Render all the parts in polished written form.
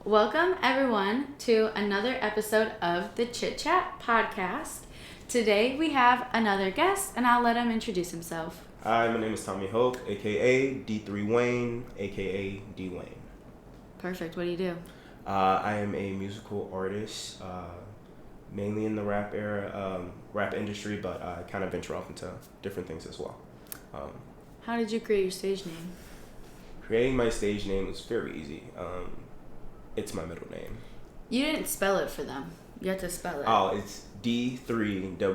Welcome, everyone, to another episode of the Chit Chat podcast. Today, we have another guest, and I'll let him introduce himself. Hi, my name is Tommie Hope, a.k.a. D3wayne, a.k.a. Dewayne. Perfect. What do you do? I am a musical artist, mainly in the rap industry, but I kind of venture off into different things as well. How did you create your stage name? Creating my stage name was very easy. It's my middle name. You didn't spell it for them. You had to spell it. Oh, it's D3wayne. The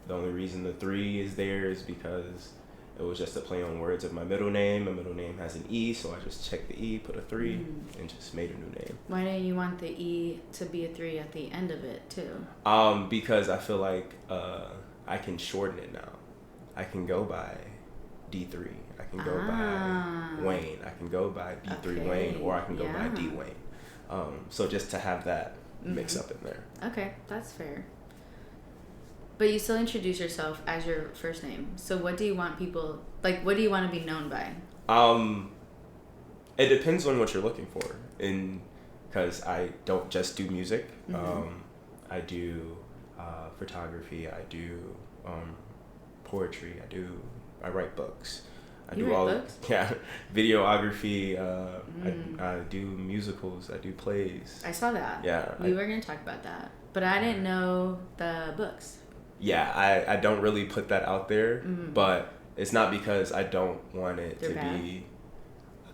only reason the 3 is there is because it was just a play on words of my middle name. My middle name has an E, so I just checked the E, put a 3, and just made a new name. Why didn't you want the E to be a 3 at the end of it, too? Because I feel like I can shorten it now. I can go by D3. I can go by Wayne. I can go by D3wayne, or I can go by Dewayne. So just to have that mix up in there. Okay, that's fair. But you still introduce yourself as your first name. So what do you want people, what do you want to be known by? It depends on what you're looking for. Because I don't just do music. I do photography. I do poetry. I write books. You write books? Yeah, videography. I do musicals. I do plays. I saw that. Yeah. We were going to talk about that. But I didn't know the books. Yeah, I don't really put that out there, but it's not because I don't want it They're to bad? be.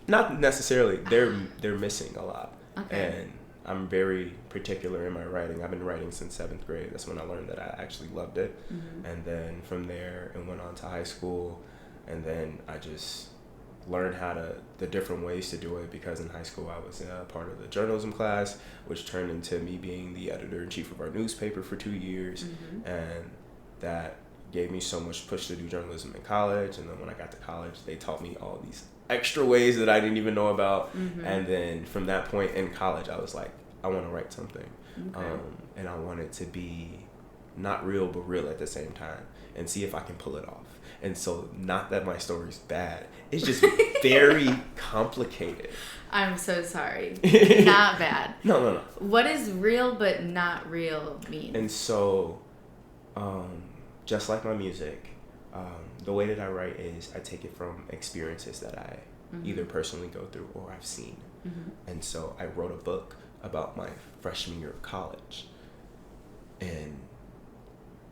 Not necessarily. They're missing a lot. Okay. And I'm very particular in my writing. I've been writing since 7th grade. That's when I learned that I actually loved it. And then from there, it went on to high school. And then I just learned the different ways to do it, because in high school I was a part of the journalism class, which turned into me being the editor-in-chief of our newspaper for 2 years. And that gave me so much push to do journalism in college. And then when I got to college, they taught me all these extra ways that I didn't even know about. And then from that point in college, I was like, I want to write something. And I want it to be not real, but real at the same time, and see if I can pull it off. And so, not that my story's bad, it's just very complicated. I'm so sorry. Not bad. No. What does real but not real mean? And so, just like my music, the way that I write is I take it from experiences that I either personally go through or I've seen. And so I wrote a book about my freshman year of college and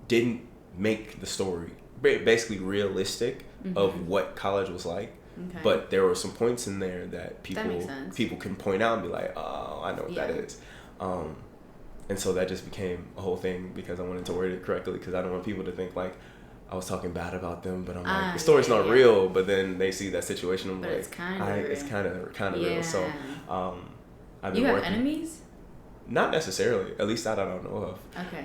didn't make the story basically realistic of what college was like. Okay. But there were some points in there that people can point out and be like, oh, I know what that is. And so that just became a whole thing, because I wanted to word it correctly, because I don't want people to think like I was talking bad about them, but I'm like, the story's not real. But then they see that situation, I'm like, it's kind of real. So I've been working. Enemies? Not necessarily, at least that I don't know of. Okay.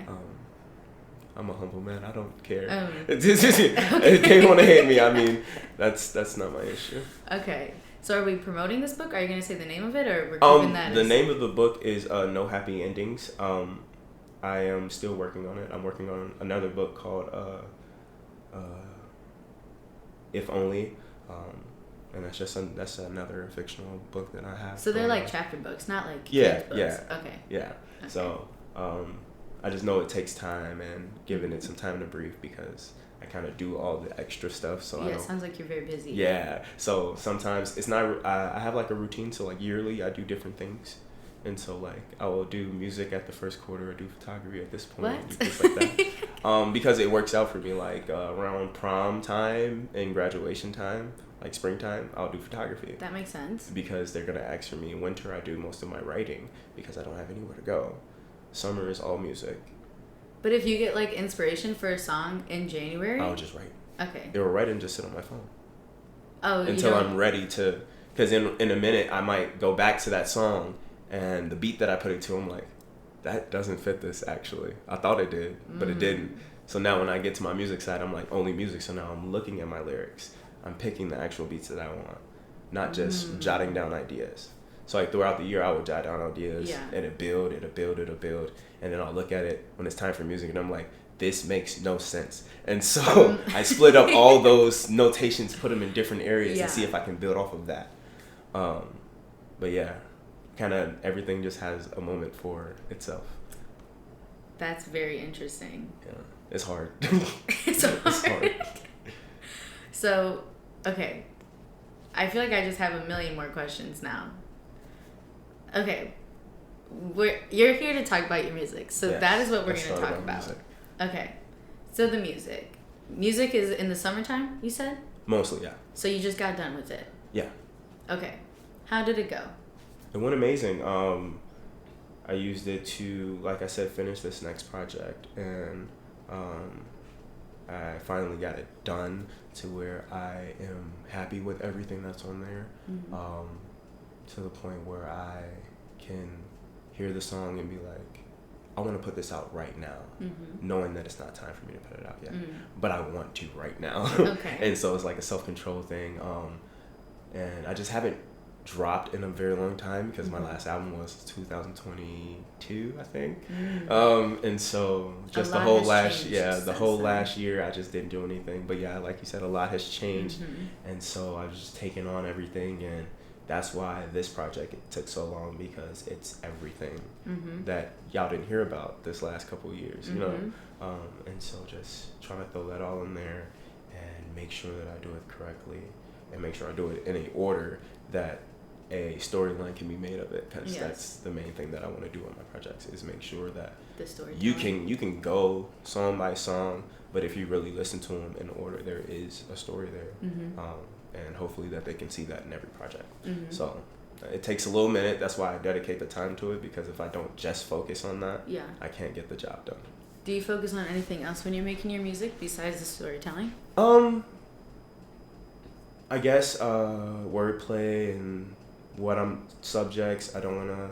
I'm a humble man. I don't care. If they want to hate me, I mean, that's not my issue. Okay. So are we promoting this book? Are you going to say the name of it, or we're keeping that? The name of the book is No Happy Endings. I am still working on it. I'm working on another book called If Only. And that's another fictional book that I have. So they're like chapter books, not like kids books. Okay. Yeah. Okay. So I just know it takes time, and giving it some time to breathe, because I kind of do all the extra stuff. So it sounds like you're very busy. Yeah. So sometimes it's not. I have like a routine. So like yearly, I do different things, and so like I will do music at the first quarter, or do photography at this point, what? Do things like that. Because it works out for me. Like around prom time and graduation time, like springtime, I'll do photography. That makes sense. Because they're gonna ask for me. In winter, I do most of my writing because I don't have anywhere to go. Summer is all music. But if you get like inspiration for a song in January, I'll just write. Okay. They will write and just sit on my phone. Oh, until I'm ready to, because in a minute I might go back to that song, and the beat that I put it to, I'm like, that doesn't fit this actually. I thought it did, but it didn't. So now when I get to my music side, I'm like, only music. So now I'm looking at my lyrics. I'm picking the actual beats that I want, not just jotting down ideas. So like throughout the year, I would jot down ideas, and it'll build, and then I'll look at it when it's time for music, and I'm like, this makes no sense. And so I split up all those notations, put them in different areas, and see if I can build off of that. But yeah, kind of everything just has a moment for itself. That's very interesting. Yeah, it's hard. It's hard. So, okay. I feel like I just have a million more questions now. Okay. You're here to talk about your music. So yes, that is what we're going to talk about. Music. Okay. So the music. Music is in the summertime, you said? Mostly, yeah. So you just got done with it? Yeah. Okay. How did it go? It went amazing. I used it to, like I said, finish this next project, and I finally got it done to where I am happy with everything that's on there, to the point where I can hear the song and be like, I want to put this out right now, knowing that it's not time for me to put it out yet, but I want to right now. Okay. And so it's like a self-control thing, and I just haven't dropped in a very long time because my last album was 2022, I think. And so just the whole last year I just didn't do anything. But yeah, like you said, a lot has changed, and so I've just taken on everything, and that's why this project took so long, because it's everything that y'all didn't hear about this last couple of years, you know. And so just trying to throw that all in there and make sure that I do it correctly, and make sure I do it in a order that a storyline can be made of it, because that's the main thing that I want to do on my projects, is make sure that the story you can go song by song, but if you really listen to them in order, there is a story there, and hopefully that they can see that in every project. So it takes a little minute. That's why I dedicate the time to it, because if I don't just focus on that, I can't get the job done. Do you focus on anything else when you're making your music besides the storytelling? I guess wordplay and what I'm subjects. I don't want to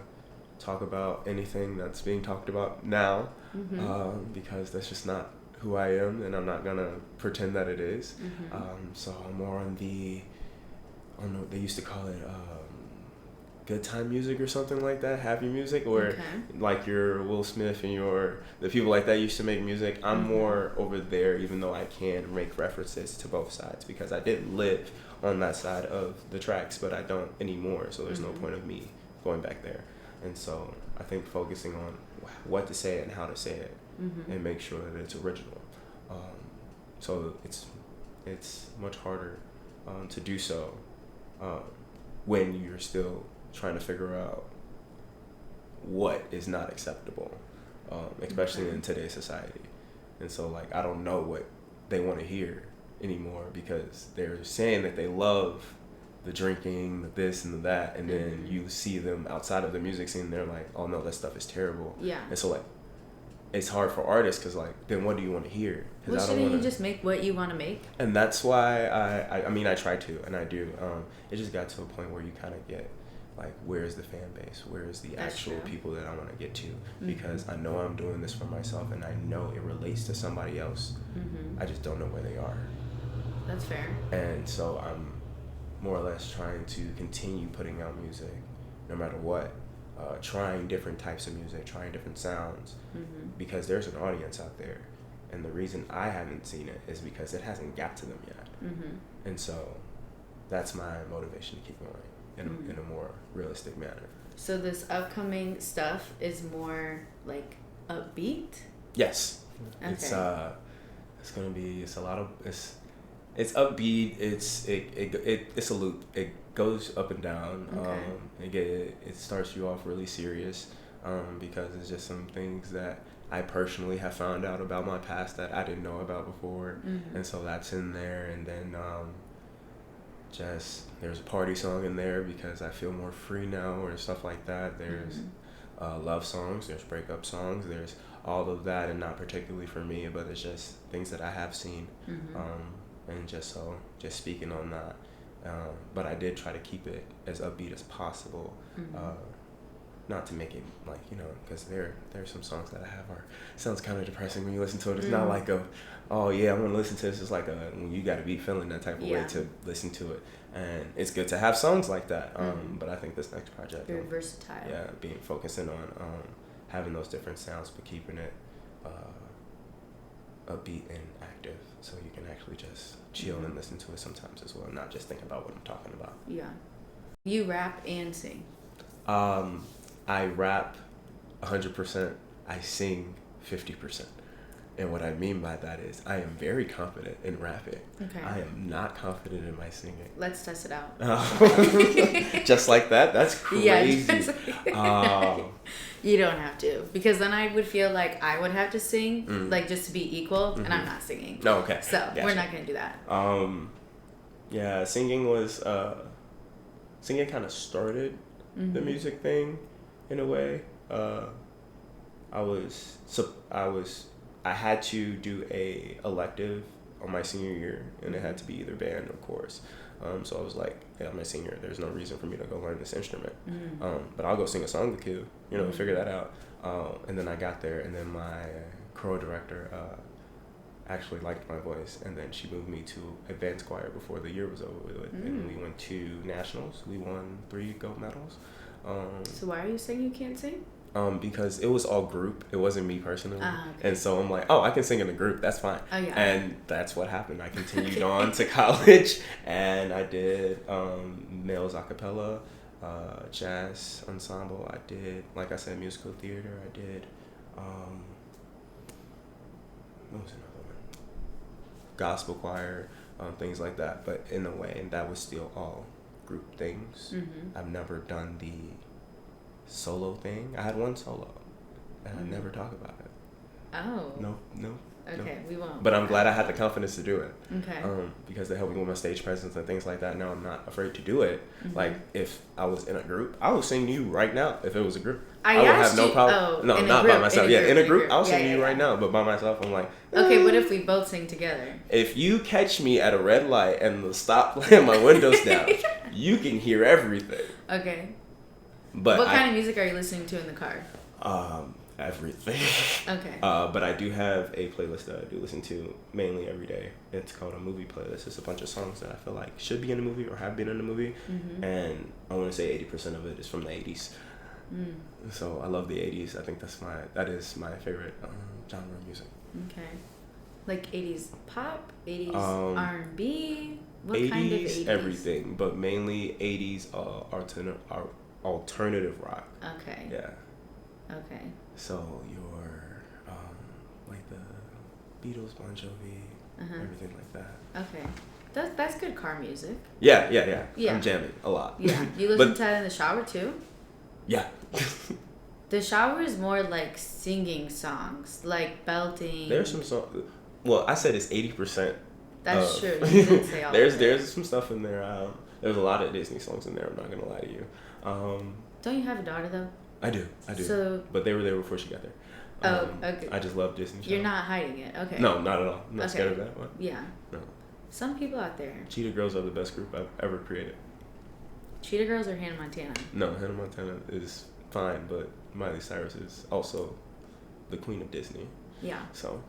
talk about anything that's being talked about now, because that's just not who I am, and I'm not gonna pretend that it is. So I'm more on the, I don't know, they used to call it good time music or something like that, happy music, or like your Will Smith and the people like that used to make music. I'm more over there, even though I can make references to both sides, because I did live on that side of the tracks, but I don't anymore, so there's no point of me going back there. And so I think focusing on what to say and how to say it, and make sure that it's original. So it's much harder to do so when you're still trying to figure out what is not acceptable, especially in today's society. And so, like, I don't know what they want to hear anymore, because they're saying that they love the drinking, the this and the that, and then you see them outside of the music scene, and they're like, oh no, that stuff is terrible. And so, like, it's hard for artists, because, like, then what do you want to hear? Well, shouldn't you just make what you want to make? And that's why I mean, I try to, and I do. It just got to a point where you kind of get, like, where's the fan base? Where's the actual people that I want to get to? Because I know I'm doing this for myself, and I know it relates to somebody else. I just don't know where they are. That's fair. And so I'm more or less trying to continue putting out music, no matter what. Trying different types of music, trying different sounds, because there's an audience out there. And the reason I haven't seen it is because it hasn't got to them yet. And so that's my motivation to keep going in a more realistic manner. So this upcoming stuff is more like upbeat? Yes. Okay. It's gonna be, it's upbeat, it's a loop. It goes up and down. It starts you off really serious, because it's just some things that I personally have found out about my past that I didn't know about before, and so that's in there. And then just there's a party song in there because I feel more free now, or stuff like that. There's love songs, there's breakup songs, there's all of that, and not particularly for me, but it's just things that I have seen, and just speaking on that. But I did try to keep it as upbeat as possible, not to make it like, because there's some songs that I have sounds kind of depressing when you listen to it. It's not like oh yeah, I'm gonna listen to this. It's like you got to be feeling that type of way to listen to it, and it's good to have songs like that. But I think this next project, very versatile. Yeah, focusing on having those different sounds, but keeping it upbeat and active, so you can actually just chill and listen to it sometimes as well, not just think about what I'm talking about. Yeah. You rap and sing. I rap 100%. I sing 50%. And what I mean by that is I am very confident in rapping. Okay. I am not confident in my singing. Let's test it out. Just like that? That's crazy. Yeah, you don't have to. Because then I would feel like I would have to sing, like just to be equal, and I'm not singing. Oh, okay. So Gotcha. we're not going to do that. Yeah, singing was, singing kind of started the music thing in a way. I had to do a elective on my senior year, and it had to be either band or chorus. So I was like, hey, I'm a senior. There's no reason for me to go learn this instrument. But I'll go sing a song with you, figure that out. And then I got there, and then my choral director actually liked my voice, and then she moved me to advanced choir before the year was over with. And we went to nationals. We won 3 gold medals. So why are you saying you can't sing? Because it was all group. It wasn't me personally. Okay. And so I'm like, oh, I can sing in a group. That's fine. Oh, yeah. And that's what happened. I continued on to college, and I did males a cappella, jazz ensemble. I did, like I said, musical theater. I did, what was another one? Gospel choir, things like that. But in a way, and that was still all group things. I've never done the solo thing. I had one solo, and I never talk about it. Oh. No. Okay, we won't. But I'm glad I had the confidence to do it. Okay. Because they helped me with my stage presence and things like that. Now I'm not afraid to do it. Like if I was in a group, I would sing to you right now. If it was a group, I would have no problem. Oh, no, not by myself. In a group, I'll sing to you yeah. right now. But by myself, I'm like. Okay, what if we both sing together? If you catch me at a red light and the stoplight and my windows down, you can hear everything. Okay. But what kind of music are you listening to in the car? Everything. Okay. But I do have a playlist that I do listen to mainly every day. It's called a movie playlist. It's a bunch of songs that I feel like should be in a movie or have been in a movie. And I want to say 80% of it is from the 80s. So I love the 80s. I think that is my favorite genre of music. Okay. Like 80s pop, 80s R&B? What 80s, kind of 80s? Everything, but mainly 80s alternative rock. Okay. Yeah. Okay. So your like the Beatles, Bon Jovi, everything like that. Okay. That's good car music. Yeah. Yeah. I'm jamming a lot. Yeah. You listen to that in the shower too? Yeah. The shower is more like singing songs, like belting. There's some songs. Well, I said it's 80%. That's true. You didn't say all there's some stuff in there. There's a lot of Disney songs in there. I'm not gonna lie to you. Don't you have a daughter though? I do. So, but they were there before she got there. Okay. I just love Disney. You're not hiding it, okay? No, not at all. I'm not scared of that one. Yeah. No. Some people out there. Cheetah Girls are the best group I've ever created. Cheetah Girls or Hannah Montana? No, Hannah Montana is fine, but Miley Cyrus is also the queen of Disney. Yeah. So.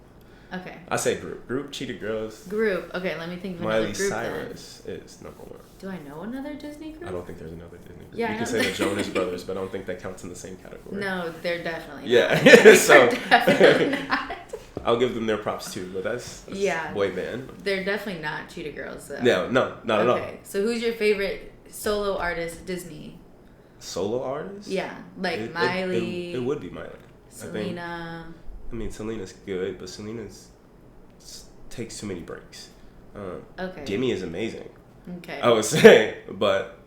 Okay. I say group. Group, Cheetah Girls. Group. Okay, let me think of another Miley group Cyrus is number 1. Do I know another Disney group? I don't think there's another Disney group. Yeah, you can say the Jonas Brothers, but I don't think that counts in the same category. No, they're definitely not. Yeah. So Definitely not. I'll give them their props too, but that's boy band. They're definitely not Cheetah Girls though. No, not at all. Okay, so who's your favorite solo artist Disney? Solo artist? Yeah, like Miley. It would be Miley. Selena. I mean, Selena's good, but Selena's takes too many breaks. Okay. Demi is amazing. Okay. I would say, but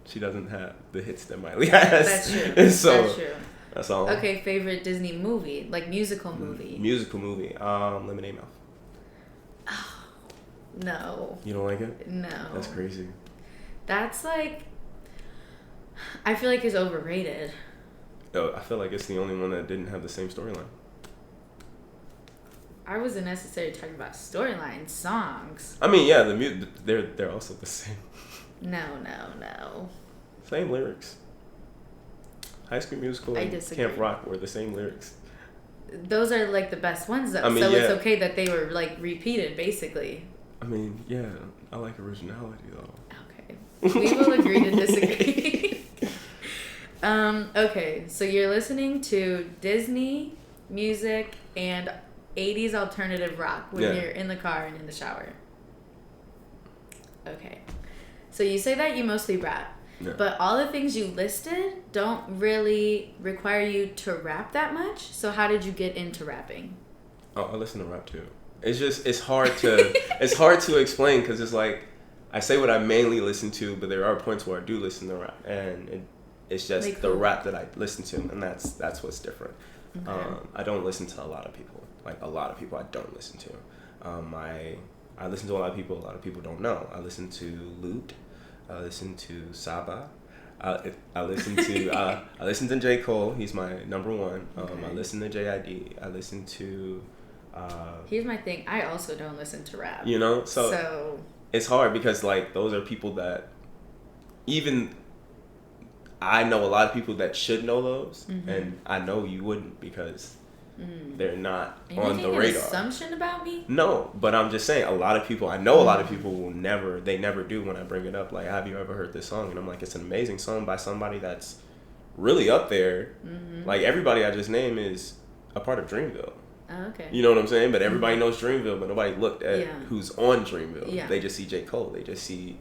she doesn't have the hits that Miley has. That's true. So that's true. That's all. Okay, favorite Disney movie, like musical movie. Musical movie. Lemonade Mouth. Oh, no. You don't like it? No. That's crazy. That's like, I feel like it's overrated. Oh, I feel like it's the only one that didn't have the same storyline. I wasn't necessarily talking about storyline, songs. I mean, yeah, they're also the same. No. Same lyrics. High School Musical and Camp Rock were the same lyrics. Those are like the best ones though, it's okay that they were like repeated basically. I mean, yeah, I like originality though. Okay. We will agree to disagree. Okay, so you're listening to Disney music and 80s alternative rock when you're in the car and in the shower. Okay. So you say that you mostly rap. Yeah. But all the things you listed don't really require you to rap that much. So how did you get into rapping? Oh, I listen to rap too. It's hard to explain because it's like I say what I mainly listen to, but there are points where I do listen to rap, and it's just Like the rap that I listen to, and that's what's different. Okay. I don't listen to a lot of people. Like a lot of people, I don't listen to. I listen to a lot of people don't know. I listen to Lute. I listen to Saba. I listen to J. Cole. He's my number one. Okay. I listen to JID. I listen to. Here's my thing. I also don't listen to rap. You know, so it's hard because like those are people that even I know a lot of people that should know those, and I know you wouldn't because they're not on the radar. An assumption about me? No, but I'm just saying a lot of people. I know a lot of people will never. They never do when I bring it up. Like, have you ever heard this song? And I'm like, it's an amazing song by somebody that's really up there. Like everybody I just named is a part of Dreamville. Oh, okay. You know what I'm saying? But everybody knows Dreamville, but nobody looked at who's on Dreamville. Yeah. They just see J. Cole. They just see,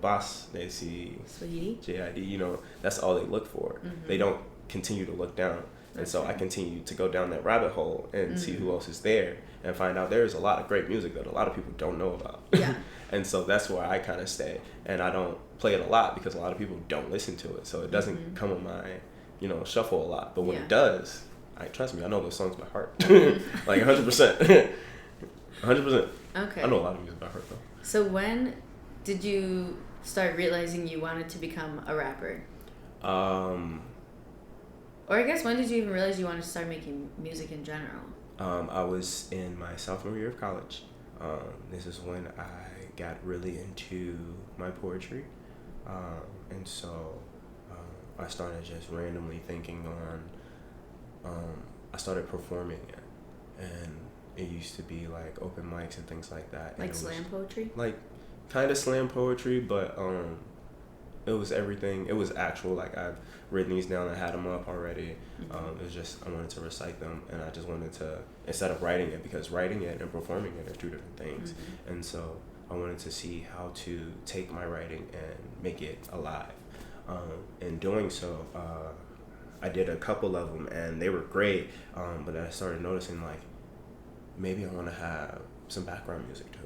Boss. They see Sweetie. JID. That's all they look for. They don't continue to look down. And so I continue to go down that rabbit hole and see who else is there and find out there's a lot of great music that a lot of people don't know about. Yeah. And so that's where I kind of stay. And I don't play it a lot because a lot of people don't listen to it. So it doesn't come on my, shuffle a lot. But when it does, trust me, I know those songs by heart. Like 100%. 100%. Okay. I know a lot of music by heart though. So when did you start realizing you wanted to become a rapper? Or I guess when did you even realize you wanted to start making music in general? I was in my sophomore year of college. This is when I got really into my poetry. And so I started just randomly thinking I started performing it. And it used to be like open mics and things like that. Like slam poetry? Like kind of slam poetry, but it was everything. It was actual. Like I've written these down and had them up already. It was just I wanted to recite them, and I just wanted to instead of writing it, because writing it and performing it are two different things. And so I wanted to see how to take my writing and make it alive. In doing so, I did a couple of them, and they were great. But I started noticing like maybe I want to have some background music to it.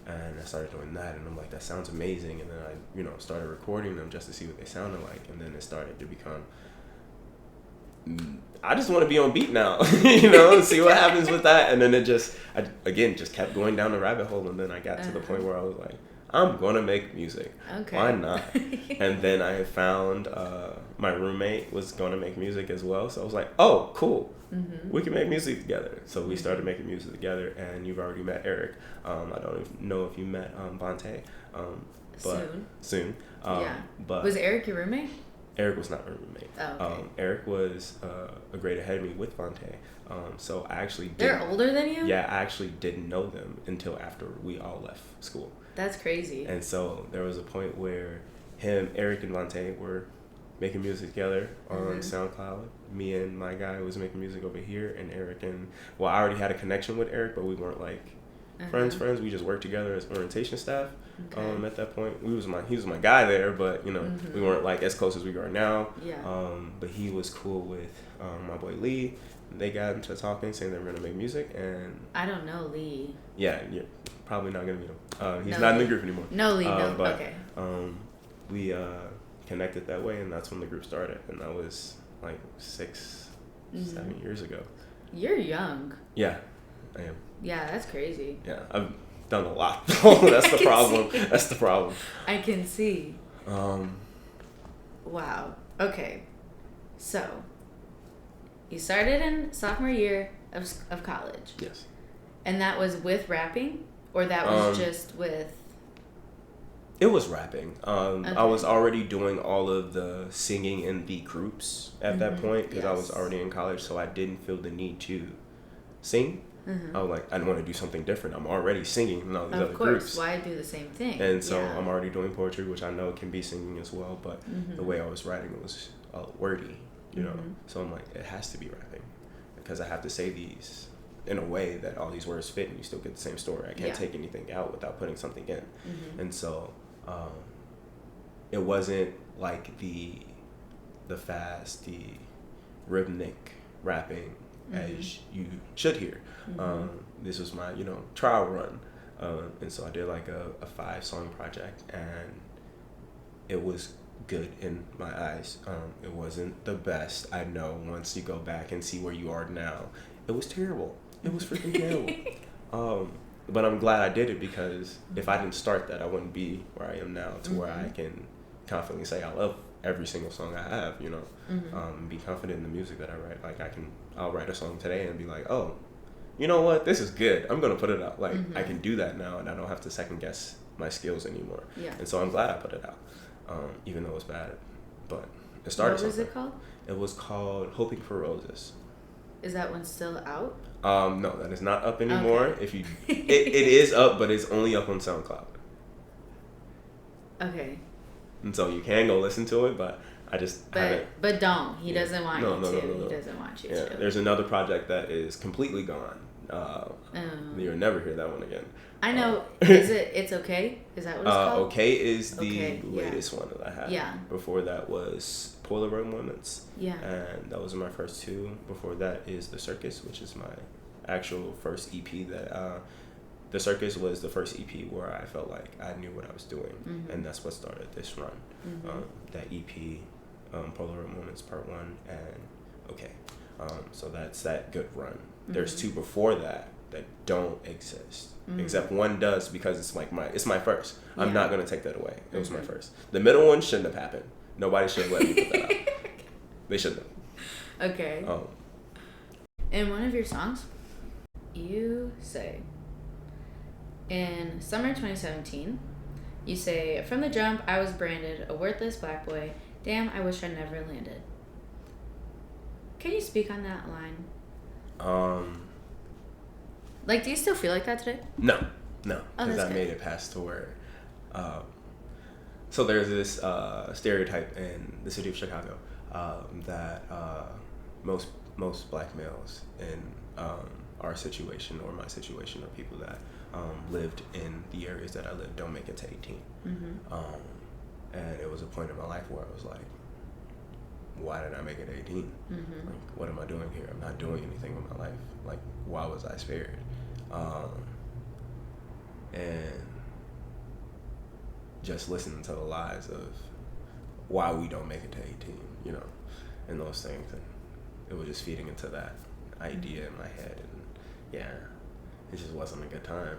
And I started doing that, and I'm like, that sounds amazing. And then I, started recording them just to see what they sounded like. And then it started to become, I just want to be on beat now, and see what happens with that. And then it just kept going down the rabbit hole. And then I got to the point where I was like, I'm going to make music. Okay. Why not? And then I found my roommate was going to make music as well. So I was like, oh, cool. We can make music together. So we started making music together, and you've already met Eric. I don't even know if you met Vontae. But soon. But was Eric your roommate? Eric was not my roommate. Oh, okay. Eric was a grade ahead of me with Vontae. So I actually They're older than you? Yeah, I actually didn't know them until after we all left school. That's crazy. And so there was a point where Eric and Vontae were making music together on SoundCloud. Me and my guy was making music over here, and I already had a connection with Eric, but we weren't like friends. We just worked together as orientation staff. At that point, he was my guy there, but we weren't like as close as we are now. Yeah. But he was cool with my boy Lee. They got into talking, saying they were gonna make music, and I don't know Lee. Yeah, you're probably not gonna meet him. He's not in the group anymore. No Lee, no. But, okay. We connected that way, and that's when the group started, and that was like 7 years ago. You're young. Yeah, I am. Yeah, that's crazy. Yeah, I've done a lot. That's the problem. That's the problem. I can see. Wow. Okay. So, you started in sophomore year of college. Yes. And that was with rapping? Or that was just with... It was rapping. Okay. I was already doing all of the singing in the groups at that point because I was already in college, so I didn't feel the need to sing. I was like, I want to do something different. I'm already singing in all these other groups. Why do the same thing? And so I'm already doing poetry, which I know can be singing as well, but the way I was writing it was wordy, So I'm like, it has to be rapping because I have to say these in a way that all these words fit and you still get the same story. I can't take anything out without putting something in. And so it wasn't like the fast, the rhythmic rapping as you should hear. This was my, trial run. And so I did like a 5-song project, and it was good in my eyes. It wasn't the best. I know once you go back and see where you are now, it was terrible. It was freaking terrible. But I'm glad I did it, because if I didn't start that, I wouldn't be where I am now, to where I can confidently say I love every single song I have, be confident in the music that I write. Like I'll write a song today and be like, oh, you know what, this is good, I'm gonna put it out. Like I can do that now, and I don't have to second guess my skills anymore. And so I'm glad I put it out, even though it was bad, but it started. What was it called? It was called Hoping for Roses. Is that one still out? No, that is not up anymore. Okay. If you it is up, but it's only up on SoundCloud. Okay. And so you can go listen to it, but I just haven't. But don't. He doesn't want you to. No. He doesn't want you to. There's another project that is completely gone. You'll never hear that one again. I know. Is it? It's okay. Is that what it's called? Okay is the latest one that I had. Yeah. Before that was Polaroid Moments. Yeah. And that was my first 2. Before that is The Circus, which is my actual first EP. That The Circus was the first EP where I felt like I knew what I was doing, and that's what started this run. That EP, Polaroid Moments Part 1, and okay. So that's that good run. There's 2 before that don't exist. Except one does, because it's like it's my first. I'm not gonna take that away. It was my first. The middle one shouldn't have happened. Nobody should have let me put that out. They shouldn't have. Okay. In one of your songs, you say, in summer 2017, you say, from the jump, I was branded a worthless black boy. Damn, I wish I never landed. Can you speak on that line? Like, do you still feel like that today? No, because I made it past to where. So there's this stereotype in the city of Chicago that most black males in our situation or my situation, or people that lived in the areas that I lived, don't make it to 18. And it was a point in my life where I was like, why did I make it 18? Like, what am I doing here? I'm not doing anything with my life. Like, why was I spared? And just listening to the lies of why we don't make it to 18, and those things. And it was just feeding into that idea in my head. And it just wasn't a good time.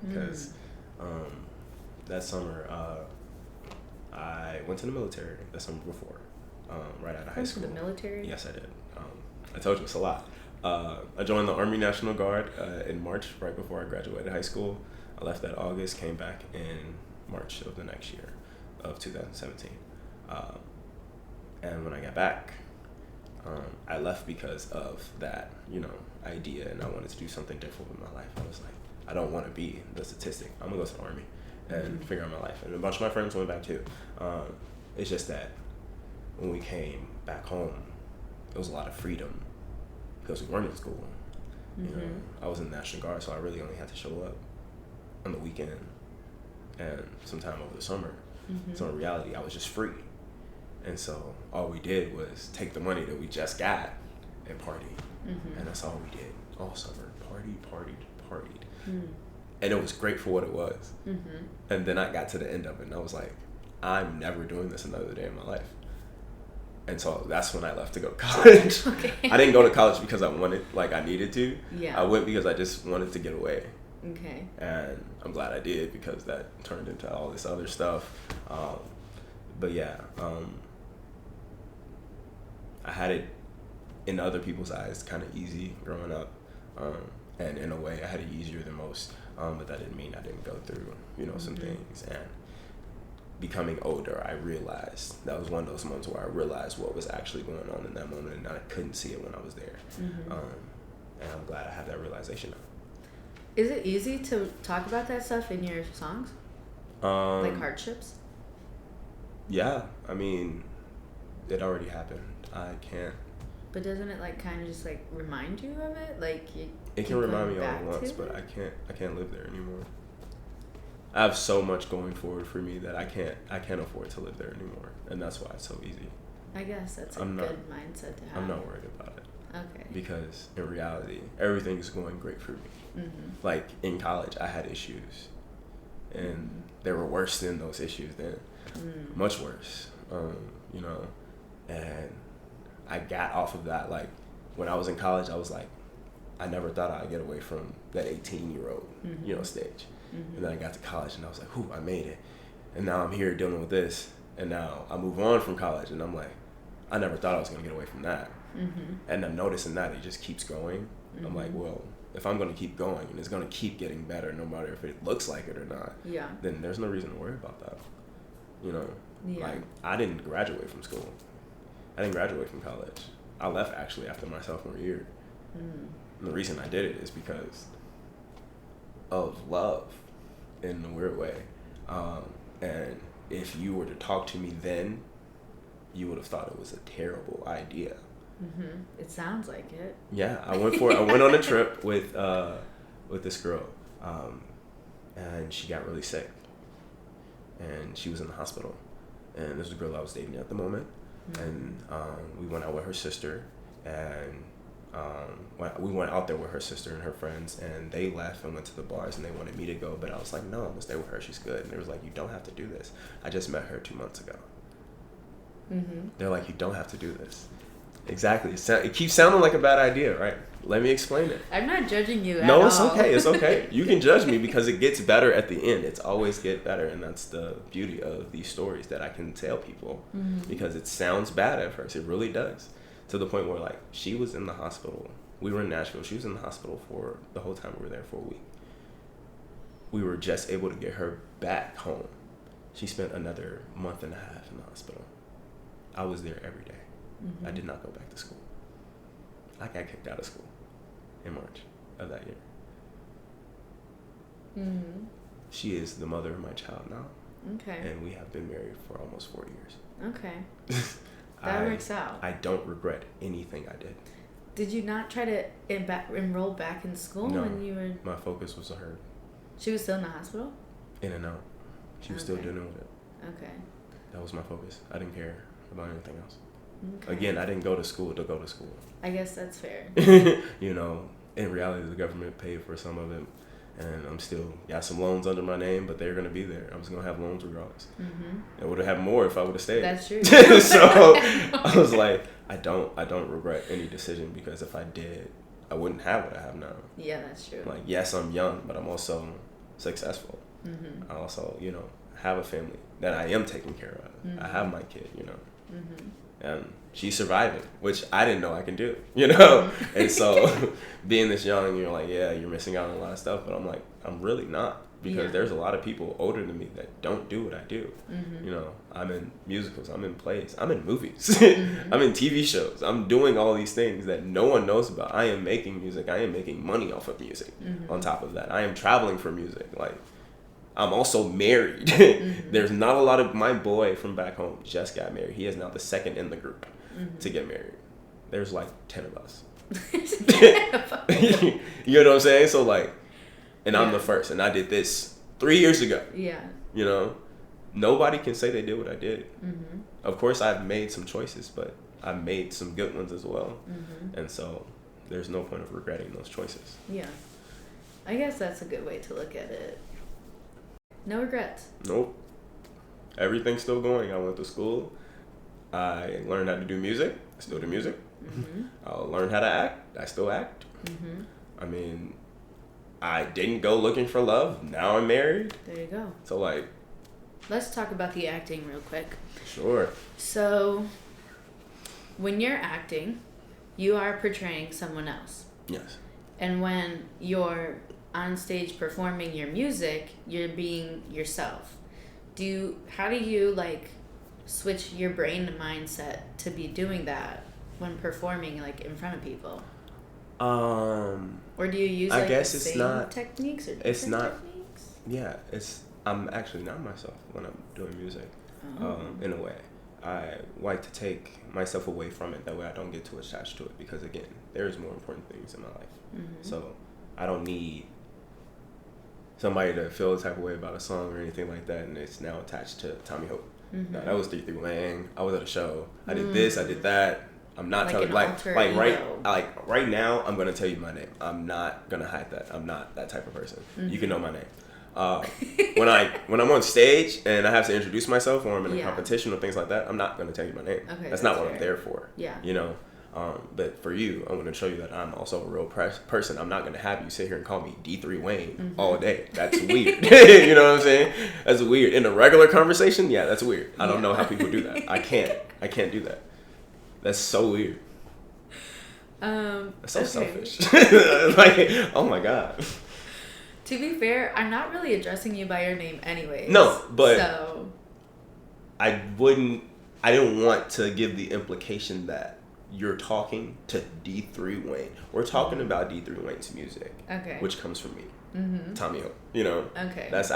Because that summer, I went to the military the summer before, right out of high school. Went to the military? Yes, I did. I told you it's a lot. I joined the Army National Guard in March, right before I graduated high school. I left that August, came back in March of the next year, of 2017. And when I got back, I left because of that, idea, and I wanted to do something different with my life. I was like, I don't want to be the statistic. I'm gonna go to the Army and figure out my life. And a bunch of my friends went back too. It's just that when we came back home, it was a lot of freedom because we weren't in school. I was in the National Guard, so I really only had to show up on the weekend and sometime over the summer. So in reality, I was just free. And so all we did was take the money that we just got and party. And that's all we did all summer. Partied. And it was great for what it was. And then I got to the end of it and I was like, I'm never doing this another day in my life. And so that's when I left to go to college. I didn't go to college because I wanted, I needed to. I went because I just wanted to get away. And I'm glad I did, because that turned into all this other stuff. But yeah, I had it in other people's eyes kind of easy growing up. And in a way I had it easier than most. But that didn't mean I didn't go through, some things. And becoming older, I realized that was one of those moments where I realized what was actually going on in that moment, and I couldn't see it when I was there. And I'm glad I had that realization now. Is it easy to talk about that stuff in your songs? Like hardships? Yeah, I mean, it already happened. I can't. But doesn't it kind of just remind you of it? It can remind me all at once, but I can't live there anymore. I have so much going forward for me that I can't afford to live there anymore, and that's why it's so easy. I guess that's a good mindset to have. I'm not worried about it. Okay. Because in reality, everything's going great for me. Mm-hmm. Like in college, I had issues, and they were worse than those issues then, much worse. You know, and I got off of that. Like when I was in college, I was like, I never thought I'd get away from that 18-year-old, you know, stage. And then I got to college, and I was like, "Whew, I made it." And now I'm here dealing with this, and now I move on from college, and I'm like, I never thought I was gonna get away from that. And I'm noticing that it just keeps going. I'm like, well, if I'm gonna keep going, and it's gonna keep getting better, no matter if it looks like it or not, then there's no reason to worry about that. You know, like I didn't graduate from school. I didn't graduate from college. I left actually after my sophomore year. And the reason I did it is because of love, in a weird way. And if you were to talk to me then, you would have thought it was a terrible idea. It sounds like it. Yeah, I went on a trip with this girl, and she got really sick, and she was in the hospital, and this was a girl I was dating at the moment, and we went out with her sister, and we went out there with her sister and her friends, and they left and went to the bars, and they wanted me to go, but I was like, no, I'm gonna stay with her, she's good. And they was like, you don't have to do this. I just met her 2 months ago. They're like, you don't have to do this. Exactly. It keeps sounding like a bad idea, right? Let me explain it. I'm not judging you at all. No, it's okay. It's okay. You can judge me because it gets better at the end. It's always get better, and that's the beauty of these stories that I can tell people, because it sounds bad at first. It really does. To the point where, like, she was in the hospital. We were in Nashville. She was in the hospital for the whole time we were there for a week. We were just able to get her back home. She spent another month and a half in the hospital. I was there every day. I did not go back to school. I got kicked out of school in March of that year. She is the mother of my child now. Okay. And we have been married for almost 4 years. Okay. That works out. I don't regret anything I did. Did you not try to enroll back in school when you were... My focus was on her. She was still in the hospital? In and out. She was still dealing with it. Okay. That was my focus. I didn't care about anything else. Okay. Again, I didn't go to school to go to school. I guess that's fair. You know, in reality, the government paid for some of it, and I'm still got some loans under my name, but they're gonna be there. I was gonna have loans regardless. I would have had more if I would have stayed. That's true. So I was like, I don't regret any decision, because if I did, I wouldn't have what I have now. Yeah, that's true. Like, yes, I'm young, but I'm also successful. I also, you know, have a family that I am taking care of. I have my kid, you know. And she's surviving, which I didn't know I can do, you know? And so being this young, you're like, yeah, you're missing out on a lot of stuff. But I'm like, I'm really not, because there's a lot of people older than me that don't do what I do. You know, I'm in musicals, I'm in plays, I'm in movies, I'm in TV shows. I'm doing all these things that no one knows about. I am making music. I am making money off of music. On top of that, I am traveling for music. Like, I'm also married. There's not a lot of... My boy from back home just got married. He is now the second in the group to get married. There's like 10 of us. You know what I'm saying? So like, and I'm the first, and I did this 3 years ago. Yeah. You know, nobody can say they did what I did. Of course, I've made some choices, but I made some good ones as well. And so there's no point of regretting those choices. Yeah. I guess that's a good way to look at it. No regrets. Nope. Everything's still going. I went to school. I learned how to do music. I still do music. I learned how to act. I still act. I mean, I didn't go looking for love. Now I'm married. There you go. So, like... Let's talk about the acting real quick. Sure. So, when you're acting, you are portraying someone else. Yes. And when you're on stage performing your music, you're being yourself. How do you like switch your brain mindset to be doing that when performing like in front of people? Or do you use like the same techniques or different techniques? Yeah, I'm actually not myself when I'm doing music. In a way, I like to take myself away from it. That way I don't get too attached to it, because again, there's more important things in my life. So I don't need somebody to feel a type of way about a song or anything like that, and it's now attached to Tommie Hope. No, that was D3wayne. I was at a show. I did this. I did that. I'm not telling right now. I'm gonna tell you my name. I'm not gonna hide that. I'm not that type of person. You can know my name. When I'm on stage and I have to introduce myself, or I'm in a competition or things like that, I'm not gonna tell you my name. Okay, that's not what I'm there for. Yeah. You know. But for you, I'm going to show you that I'm also a real person. I'm not going to have you sit here and call me D3wayne all day. That's weird. You know what I'm saying? That's weird. In a regular conversation, yeah, that's weird. I don't know how people do that. I can't do that. That's so weird. That's so selfish. Like, oh my God. To be fair, I'm not really addressing you by your name anyways. No, but I didn't want to give the implication that you're talking to D3wayne. We're talking about D3wayne's music, which comes from me, Tommie Hope. You know, I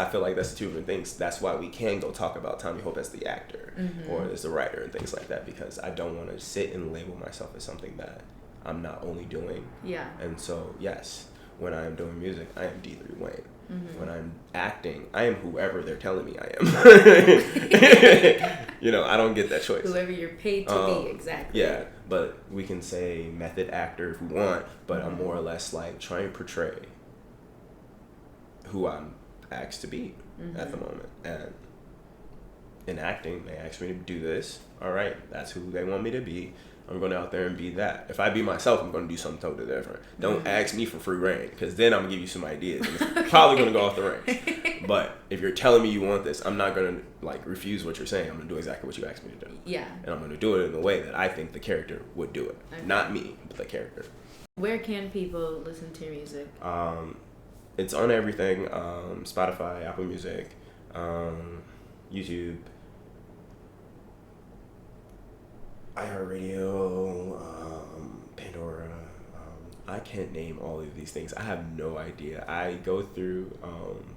feel like that's two different things. That's why we can go talk about Tommie Hope as the actor or as the writer and things like that, because I don't want to sit and label myself as something that I'm not only doing. Yeah. And so yes, when I am doing music, I am D3wayne. When I'm acting, I am whoever they're telling me I am. You know, I don't get that choice. Whoever you're paid to be, exactly. Yeah, but we can say method actor if we want, but I'm more or less like trying to portray who I'm asked to be at the moment. And in acting, they ask me to do this. All right, that's who they want me to be. I'm going out there and be that. If I be myself, I'm going to do something totally different. Don't ask me for free reign, because then I'm going to give you some ideas. And it's probably going to go off the range. But if you're telling me you want this, I'm not going to like refuse what you're saying. I'm going to do exactly what you asked me to do. Yeah. And I'm going to do it in the way that I think the character would do it. Okay. Not me, but the character. Where can people listen to your music? It's on everything. Spotify, Apple Music, YouTube, iHeartRadio, Pandora. I can't name all of these things. I have no idea. I go through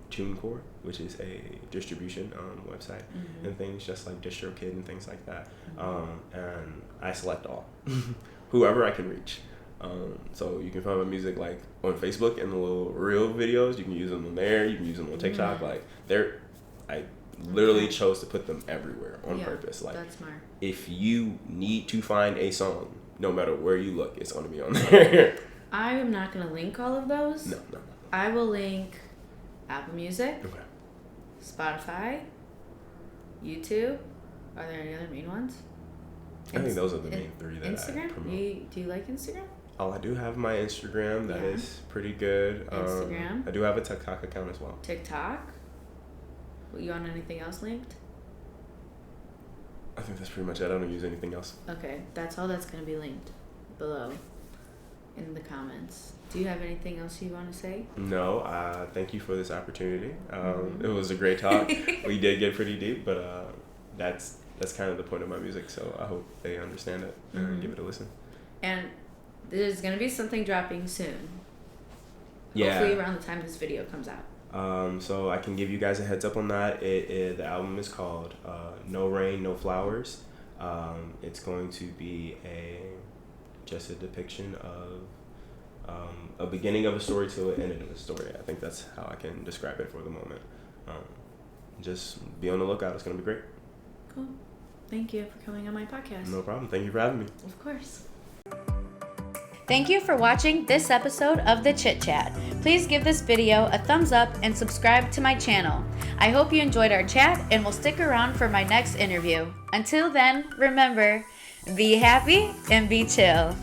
TuneCore, which is a distribution website and things, just like DistroKid and things like that. And I select all, whoever I can reach. So you can find my music like on Facebook and the little reel videos. You can use them on there. You can use them on TikTok. Like I literally chose to put them everywhere on purpose. Like, that's smart. If you need to find a song, no matter where you look, it's going to be on there. I'm not going to link all of those. No. I will link Apple Music, Spotify, YouTube. Are there any other main ones? I think those are the main three that Instagram? I promote. Do you like Instagram? Oh, I do have my Instagram. That is pretty good. Instagram. I do have a Tik Toc account as well. Tik Toc. You on anything else linked? I think that's pretty much it. I don't use anything else. Okay, that's all that's going to be linked below in the comments. Do you have anything else you want to say? No, thank you for this opportunity. It was a great talk. We did get pretty deep, but that's kind of the point of my music, so I hope they understand it and give it a listen. And there's going to be something dropping soon. Yeah. Hopefully around the time this video comes out. So I can give you guys a heads up on that. The album is called No Rain, No Flowers. It's going to be just a depiction of a beginning of a story to an ending of a story. I think that's how I can describe it for the moment. Just be on the lookout. It's going to be great. Cool. Thank you for coming on my podcast. No problem. Thank you for having me. Of course. Thank you for watching this episode of the Chit Chat. Please give this video a thumbs up and subscribe to my channel. I hope you enjoyed our chat and will stick around for my next interview. Until then, remember, be happy and be chill.